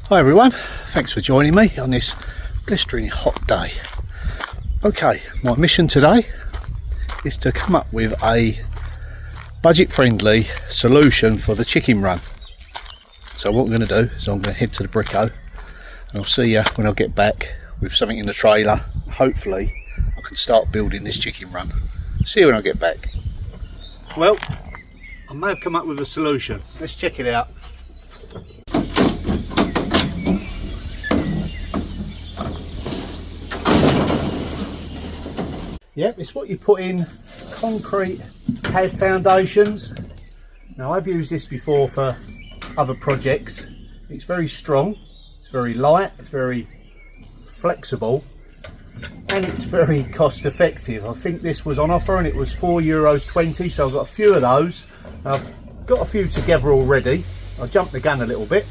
Hi everyone, thanks for joining me on this blistering hot day. Okay, my mission today is to come up with a budget-friendly solution for the chicken run. So what I'm going to do is I'm going to head to the Brico and I'll see you when I get back with something in the trailer. Hopefully I can start building this chicken run. See you when I get back. Well, I may have come up with a solution. Let's check it out. Yep, it's what you put in concrete pad foundations. Now I've used this before for other projects. It's very strong, it's very light, it's very flexible, and it's very cost effective. I think this was on offer and it was €4.20, so I've got a few of those. I've got a few together already. I jumped the gun a little bit.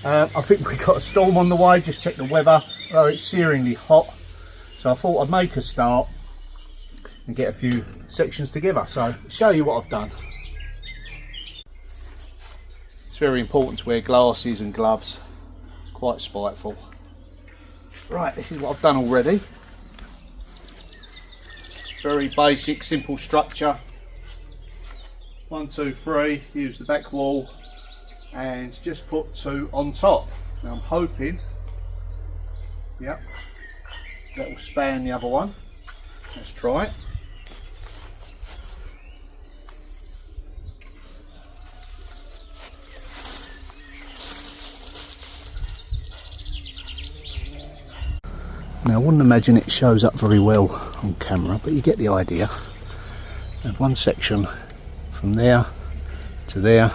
I think we've got a storm on the way, just check the weather. Oh, it's searingly hot, so I thought I'd make a start and get a few sections together. So show you what I've done. It's very important to wear glasses and gloves, quite spiteful. Right, this is what I've done already. Very basic, simple structure. 1, 2, 3, use the back wall and just put 2 on top. Now I'm hoping, yep, that will span the other one. Let's try it. Now I wouldn't imagine it shows up very well on camera, but you get the idea. I have one section from there to there,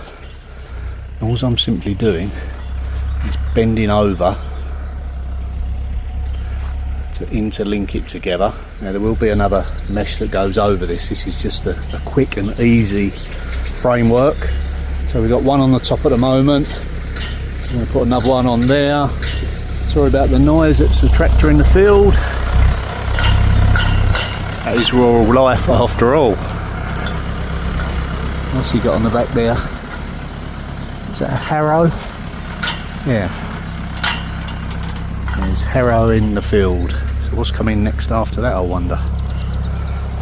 and all I'm simply doing is bending over to interlink it together. Now there will be another mesh that goes over this. This is just a quick and easy framework. So we've got one on the top at the moment. I'm going to put another one on there. Sorry about the noise, it's the tractor in the field. That is rural life after all. What's he got on the back there? Is that a harrow? Yeah. There's harrow in the field. So what's coming next after that, I wonder.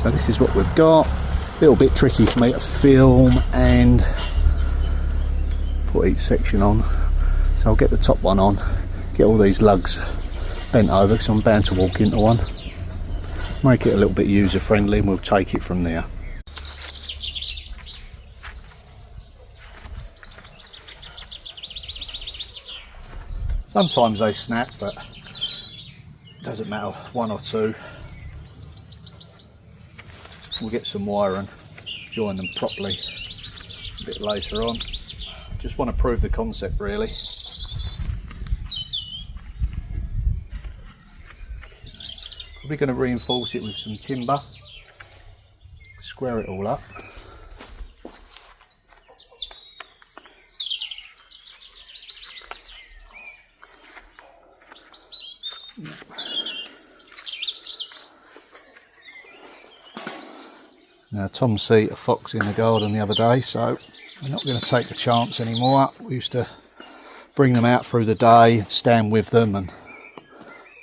So this is what we've got. A little bit tricky for me to film and put each section on. So I'll get the top one on. Get all these lugs bent over because I'm bound to walk into one. Make it a little bit user friendly and we'll take it from there. Sometimes they snap, but it doesn't matter, 1 or 2. We'll get some wire and join them properly a bit later on. Just want to prove the concept really. Probably going to reinforce it with some timber, square it all up. Now Tom see a fox in the garden the other day, so we're not going to take the chance anymore. We used to bring them out through the day, stand with them and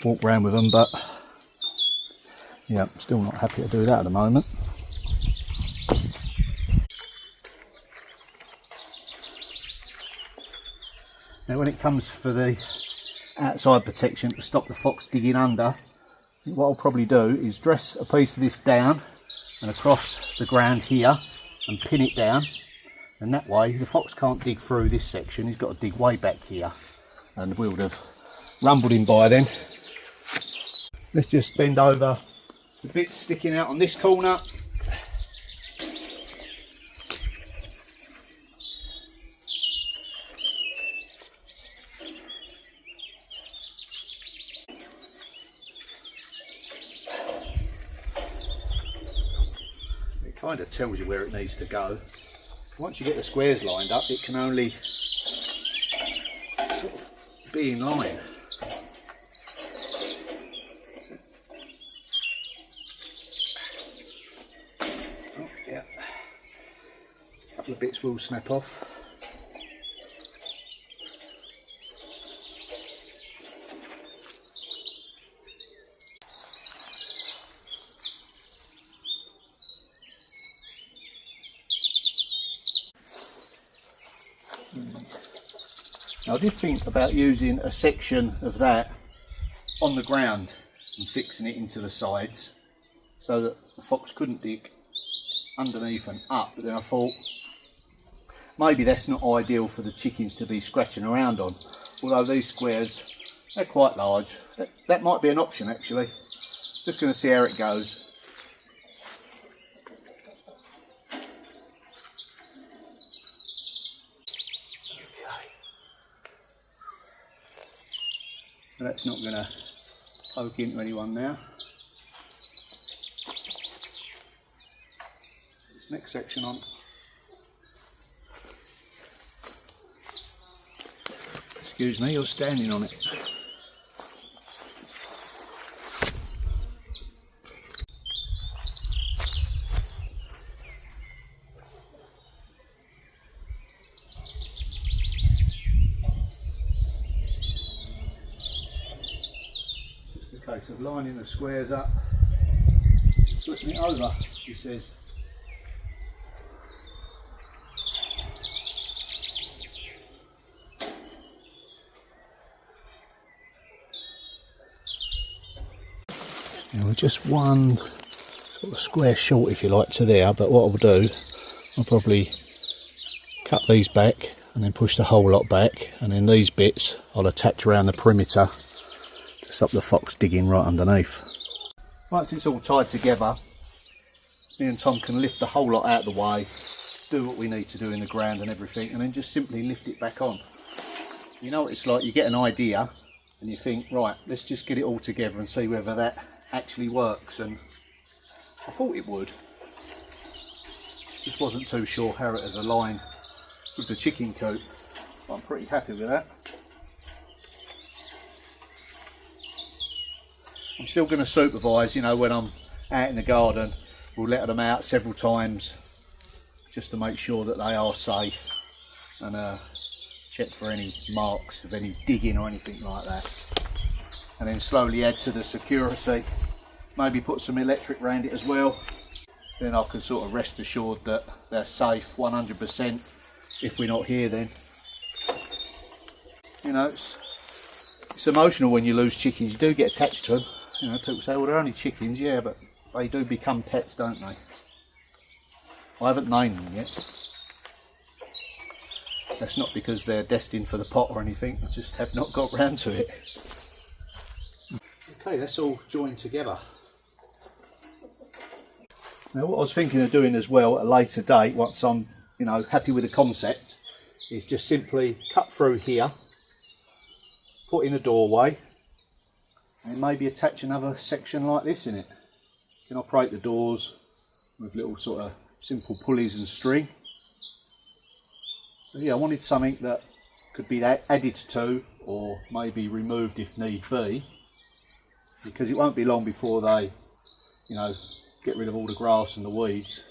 walk around with them, but yeah, I'm still not happy to do that at the moment. Now when it comes for the outside protection to stop the fox digging under, what I'll probably do is dress a piece of this down and across the ground here and pin it down, and that way the fox can't dig through this section. He's got to dig way back here and we would have rumbled him by then. Let's just bend over the bits sticking out on this corner. It kind of tells you where it needs to go. Once you get the squares lined up, it can only sort of be in line. Yeah, a couple of bits will snap off. Now, I did think about using a section of that on the ground and fixing it into the sides so that the fox couldn't dig underneath and up, but then I thought maybe that's not ideal for the chickens to be scratching around on, although these squares, they're quite large. That might be an option actually. Just going to see how it goes. Okay. So that's not going to poke into anyone now. This next section on. Excuse me, you're standing on it. Just a case of lining the squares up, flipping it over, he says. Now we're just one sort of square short, if you like, to there, but what I'll do, I'll probably cut these back and then push the whole lot back, and then these bits I'll attach around the perimeter to stop the fox digging right underneath. Once it's all tied together, me and Tom can lift the whole lot out of the way, do what we need to do in the ground and everything, and then just simply lift it back on. You know what it's like, you get an idea and you think, right, let's just get it all together and see whether that actually works, and I thought it would. Just wasn't too sure how it was aligned with the chicken coop. I'm pretty happy with that. I'm still going to supervise, you know, when I'm out in the garden. We'll let them out several times just to make sure that they are safe, and check for any marks of any digging or anything like that. And then slowly add to the security, maybe put some electric around it as well. Then I can sort of rest assured that they're safe 100%. If we're not here, then you know, it's emotional when you lose chickens. You do get attached to them. You know, people say, well, they're only chickens. Yeah, but they do become pets, don't they? I haven't named them yet. That's not because they're destined for the pot or anything. I just have not got round to it. Okay, that's all joined together. Now, what I was thinking of doing as well at a later date, once I'm, you know, happy with the concept, is just simply cut through here, put in a doorway, and maybe attach another section like this in it. You can operate the doors with little sort of simple pulleys and string. So yeah, I wanted something that could be added to, or maybe removed if need be, because it won't be long before they, you know, get rid of all the grass and the weeds,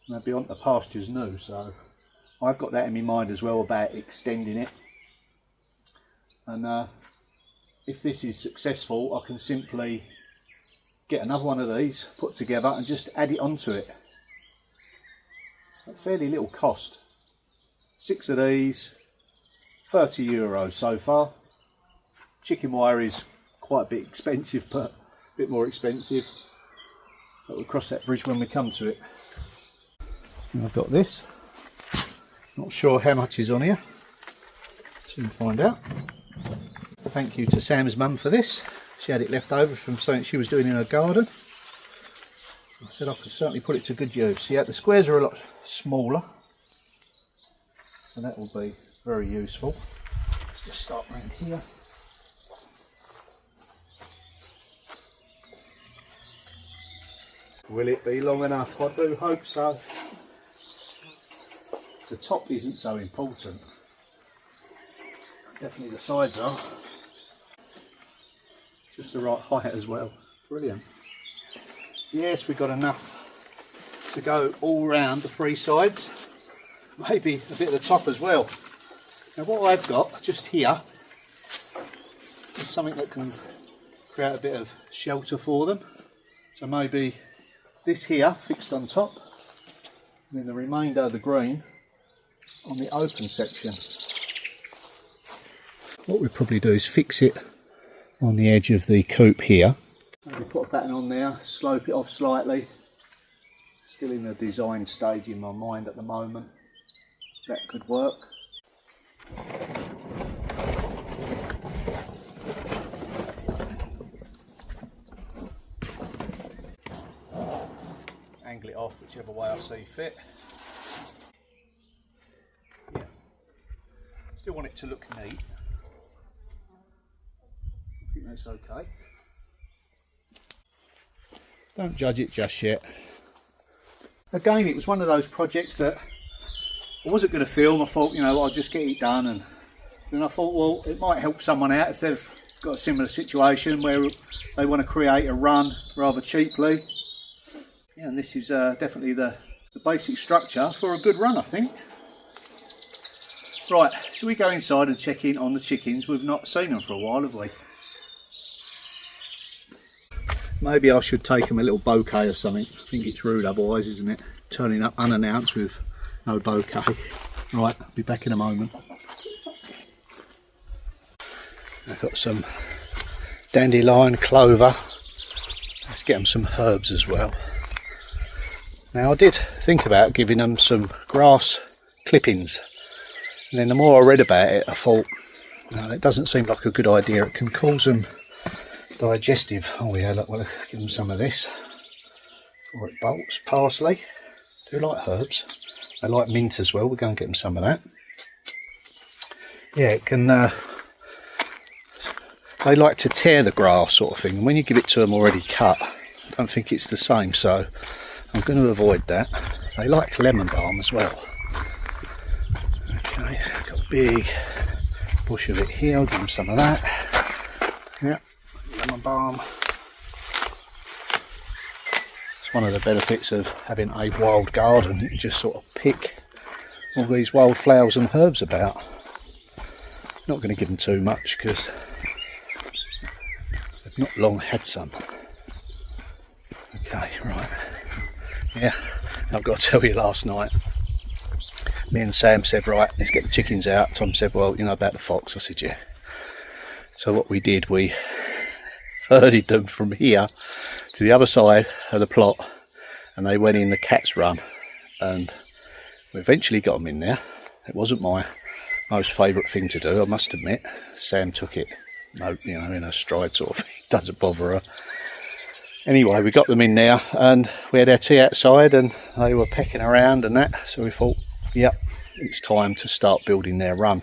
and they'll be on the pastures new. So I've got that in my mind as well about extending it, and if this is successful, I can simply get another one of these put together and just add it onto it at fairly little cost. 6 of these, €30 so far. Chicken wire is quite a bit expensive, but a bit more expensive, but we'll cross that bridge when we come to it. And I've got this, not sure how much is on here, soon find out. Thank you to Sam's mum for this. She had it left over from something she was doing in her garden. I said I could certainly put it to good use. Yeah, the squares are a lot smaller, so that will be very useful. Let's just start around here. Will it be long enough? I do hope so. The top isn't so important. Definitely the sides are. Just the right height as well. Brilliant. Yes, we've got enough to go all round the 3 sides. Maybe a bit of the top as well. Now what I've got just here is something that can create a bit of shelter for them. So maybe this here fixed on top, and then the remainder of the green on the open section. what we'll probably do is fix it on the edge of the coop here. Maybe put a batten on there, slope it off slightly. Still in the design stage in my mind at the moment. That could work. Angle it off whichever way I see fit. Yeah. Still want it to look neat. I think that's okay. Don't judge it just yet. Again, it was one of those projects that I wasn't going to film. I thought, you know, I'll just get it done, and then I thought, well, it might help someone out if they've got a similar situation where they want to create a run rather cheaply. Yeah, and this is definitely the basic structure for a good run, I think. Right, shall we go inside and check in on the chickens? We've not seen them for a while, have we? Maybe I should take them a little bouquet or something. I think it's rude otherwise, isn't it? Turning up unannounced with no bouquet. Right, I'll be back in a moment. I've got some dandelion, clover. Let's get them some herbs as well. Now, I did think about giving them some grass clippings. And then the more I read about it, I thought, no, that doesn't seem like a good idea. It can cause them digestive. Oh yeah, look, we'll give them some of this before it bolts. Parsley. Do like herbs. They like mint as well. We'll go and get them some of that. Yeah, it can. They like to tear the grass, sort of thing. And when you give it to them already cut, I don't think it's the same. So I'm going to avoid that. They like lemon balm as well. Okay, got a big bush of it here. I'll give them some of that. Yeah. Lemon balm. It's one of the benefits of having a wild garden. You can just sort of pick all these wild flowers and herbs about. Not going to give them too much because they've not long had some. Okay, right. Yeah, I've got to tell you, last night me and Sam said, right, let's get the chickens out. Tom said, well, you know about the fox? I said, yeah. So what we did, we herded them from here to the other side of the plot, and they went in the cat's run, and we eventually got them in there. It wasn't my most favourite thing to do, I must admit. Sam took it, you know, in a stride sort of thing. It doesn't bother her. Anyway, we got them in there, and we had our tea outside, and they were pecking around and that, so we thought, yep, it's time to start building their run.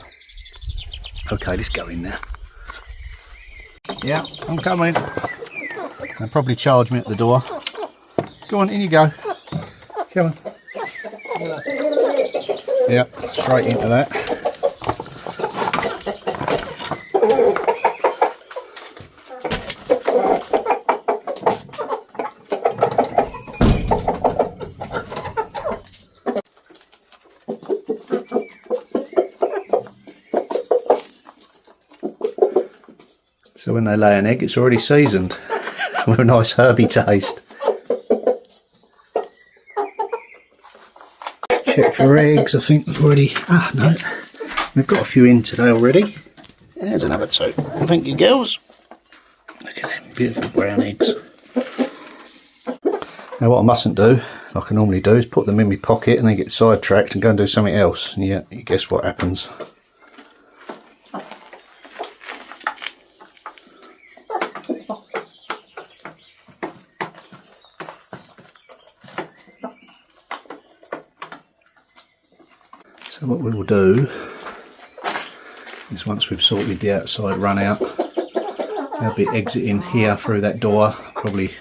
Okay, let's go in there. Yeah, I'm coming. They'll probably charge me at the door. Go on, in you go. Come on. Yeah, straight into that. So when they lay an egg, it's already seasoned with a nice herby taste. Check for eggs. I think we've already... Ah, no. We've got a few in today already. There's another two. Thank you, girls. Look at them beautiful brown eggs. Now what I mustn't do, like I normally do, is put them in my pocket and then get sidetracked and go and do something else. And yeah, you guess what happens. So what we will do is, once we've sorted the outside run out, they'll be exiting here through that door. Probably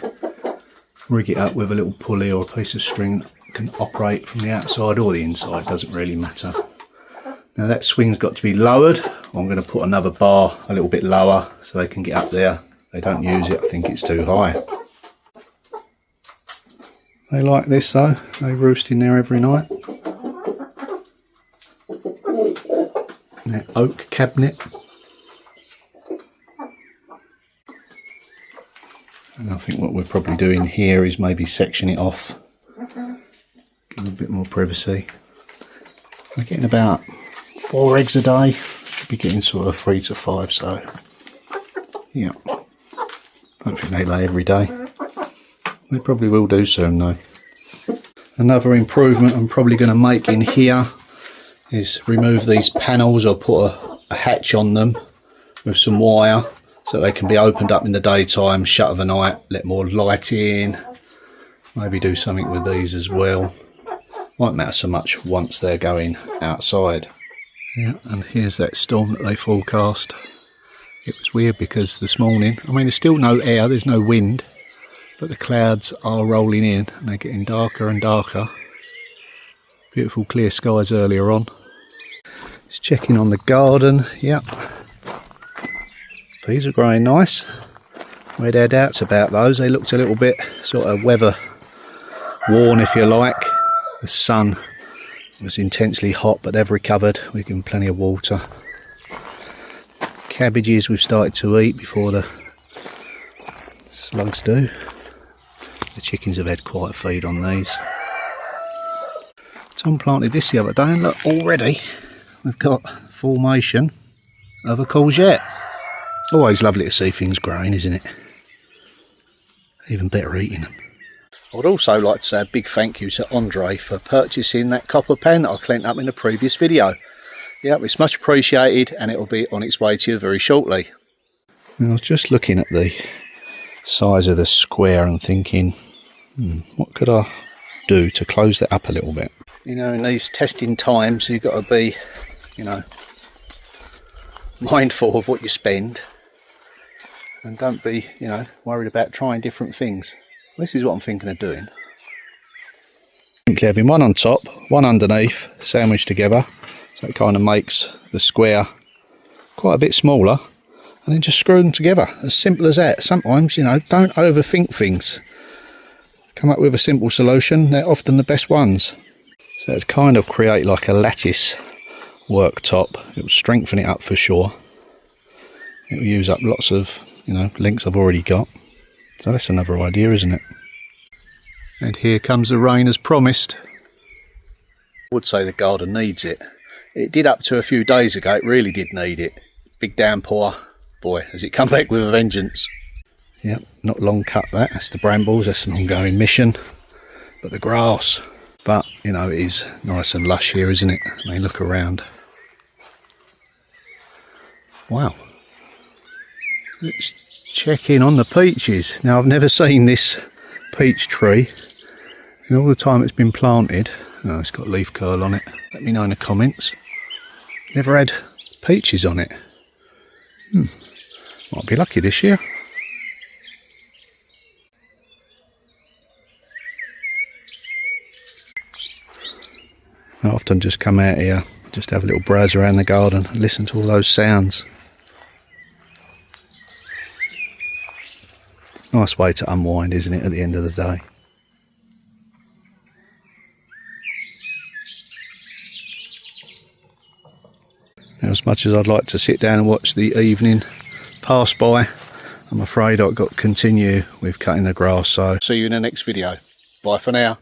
rig it up with a little pulley or a piece of string that can operate from the outside or the inside, doesn't really matter. Now that swing's got to be lowered. I'm going to put another bar a little bit lower so they can get up there. They don't use it, I think it's too high. They like this though, they roost in there every night. That oak cabinet. And I think what we're probably doing here is maybe section it off. Give a bit more privacy. We're getting about 4 eggs a day. Should be getting sort of 3 to 5, so yeah. Don't think they lay every day. They probably will do soon though. Another improvement I'm probably going to make in here is remove these panels or put a hatch on them with some wire so they can be opened up in the daytime, shut overnight, let more light in. Maybe do something with these as well. Won't matter so much once they're going outside. Yeah, and here's that storm that they forecast. It was weird because this morning, I mean there's still no air, there's no wind, but the clouds are rolling in and they're getting darker and darker. Beautiful clear skies earlier on. Just checking on the garden, yep. Peas are growing nice. We had our doubts about those, they looked a little bit sort of weather worn if you like. The sun was intensely hot, but they've recovered. We've given plenty of water. Cabbages we've started to eat before the slugs do. The chickens have had quite a feed on these. Tom planted this the other day and look, already we've got formation of a courgette. Always lovely to see things growing, isn't it? Even better eating them. I would also like to say a big thank you to Andre for purchasing that copper pan that I cleaned up in the previous video. Yeah, it's much appreciated and it will be on its way to you very shortly. I was just looking at the size of the square and thinking, what could I do to close that up a little bit? You know, in these testing times you've got to be, you know, mindful of what you spend and don't be, you know, worried about trying different things. This is what I'm thinking of doing. Having one on top, one underneath, sandwiched together, so it kind of makes the square quite a bit smaller, and then just screw them together. As simple as that. Sometimes, you know, don't overthink things. Come up with a simple solution, they're often the best ones. So it'd kind of create like a lattice worktop. It will strengthen it up for sure. It will use up lots of, you know, links I've already got. So that's another idea, isn't it? And here comes the rain as promised. I would say the garden needs it. It did up to a few days ago, it really did need it. Big downpour, boy, has it come back with a vengeance. Yep, not long cut that, that's the brambles, that's an ongoing mission. But the grass, but you know, it is nice and lush here, isn't it? I mean, look around. Wow. Let's check in on the peaches. Now I've never seen this peach tree in all the time it's been planted. Oh, it's got leaf curl on it. Let me know in the comments. Never had peaches on it. Might be lucky this year. I often just come out here, just have a little browse around the garden and listen to all those sounds. Nice way to unwind, isn't it, at the end of the day? Now, as much as I'd like to sit down and watch the evening pass by, I'm afraid I've got to continue with cutting the grass. So see you in the next video. Bye for now.